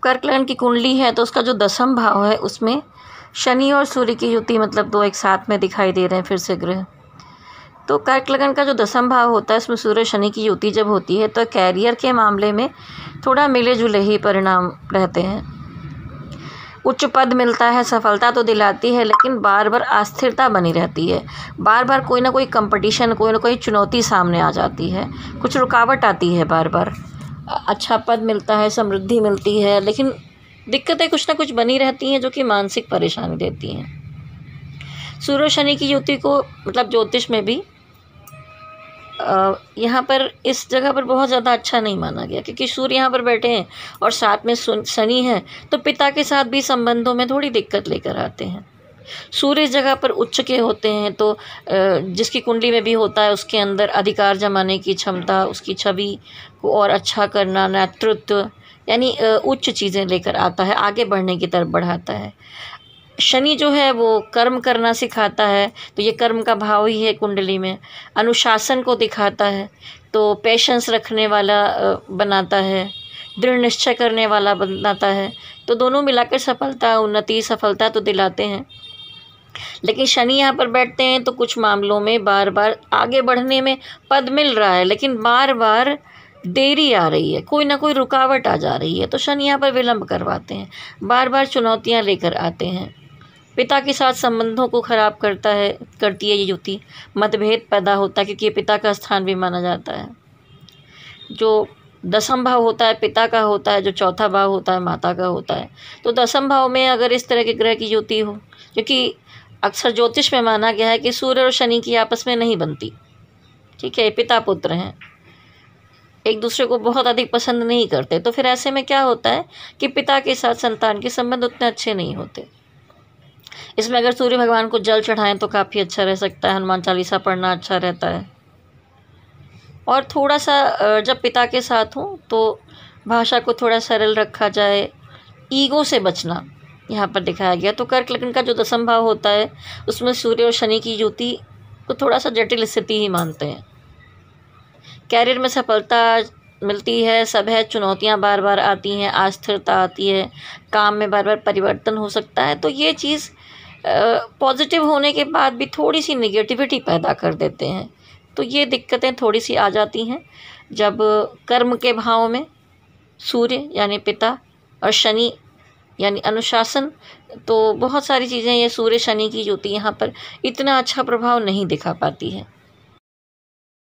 कर्क लगन की कुंडली है तो उसका जो 10वां भाव है उसमें शनि और सूर्य की युति, मतलब दो एक साथ में दिखाई दे रहे हैं फिर से ग्रह। तो कर्क लगन का जो 10वां भाव होता है उसमें सूर्य शनि की युति जब होती है तो कैरियर के मामले में थोड़ा मिले जुले ही परिणाम रहते हैं। उच्च पद मिलता है, सफलता तो दिलाती है, लेकिन बार बार अस्थिरता बनी रहती है। बार बार कोई ना कोई कंपटीशन, कोई ना कोई चुनौती सामने आ जाती है, कुछ रुकावट आती है बार बार। अच्छा पद मिलता है, समृद्धि मिलती है, लेकिन दिक्कतें कुछ ना कुछ बनी रहती हैं जो कि मानसिक परेशानी देती हैं। सूर्य शनि की युति को मतलब ज्योतिष में भी यहाँ पर इस जगह पर बहुत ज़्यादा अच्छा नहीं माना गया, क्योंकि सूर्य यहाँ पर बैठे हैं और साथ में शनि है, तो पिता के साथ भी संबंधों में थोड़ी दिक्कत लेकर आते हैं। सूर्य इस जगह पर उच्च के होते हैं तो जिसकी कुंडली में भी होता है उसके अंदर अधिकार जमाने की क्षमता, उसकी छवि को और अच्छा करना, नेतृत्व, यानी उच्च चीज़ें लेकर आता है, आगे बढ़ने की तरफ बढ़ाता है। शनि जो है वो कर्म करना सिखाता है, तो ये कर्म का भाव ही है कुंडली में। अनुशासन को दिखाता है, तो पेशेंस रखने वाला बनाता है, दृढ़ निश्चय करने वाला बनाता है। तो दोनों मिलाकर सफलता, उन्नति, सफलता तो दिलाते हैं। लेकिन शनि यहाँ पर बैठते हैं तो कुछ मामलों में बार बार आगे बढ़ने में पद मिल रहा है, लेकिन बार बार देरी आ रही है, कोई ना कोई रुकावट आ जा रही है, तो शनि यहाँ पर विलंब करवाते हैं, बार बार चुनौतियाँ लेकर आते हैं। पिता के साथ संबंधों को खराब करती है ये युति। मतभेद पैदा होता है, क्योंकि ये पिता का स्थान भी माना जाता है। जो 10वां भाव होता है पिता का होता है, जो 4था भाव होता है माता का होता है। तो 10वें भाव में अगर इस तरह के ग्रह की युति हो, क्योंकि अक्सर ज्योतिष में माना गया है कि सूर्य और शनि की आपस में नहीं बनती, ठीक है, पिता पुत्र हैं, एक दूसरे को बहुत अधिक पसंद नहीं करते। तो फिर ऐसे में क्या होता है कि पिता के साथ संतान के संबंध उतने अच्छे नहीं होते। इसमें अगर सूर्य भगवान को जल चढ़ाएं तो काफ़ी अच्छा रह सकता है, हनुमान चालीसा पढ़ना अच्छा रहता है। और थोड़ा सा जब पिता के साथ हो तो भाषा को थोड़ा सरल रखा जाए, ईगो से बचना यहाँ पर दिखाया गया। तो कर्क लग्न का जो 10वां भाव होता है उसमें सूर्य और शनि की युति को थोड़ा सा जटिल स्थिति ही मानते हैं। कैरियर में सफलता मिलती है, सब है, चुनौतियाँ बार बार आती हैं, अस्थिरता आती है, काम में बार बार परिवर्तन हो सकता है। तो ये चीज़ पॉजिटिव होने के बाद भी थोड़ी सी नेगेटिविटी पैदा कर देते हैं। तो ये दिक्कतें थोड़ी सी आ जाती हैं जब कर्म के भाव में सूर्य यानी पिता और शनि यानी अनुशासन, तो बहुत सारी चीज़ें ये सूर्य शनि की युति यहाँ पर इतना अच्छा प्रभाव नहीं दिखा पाती है।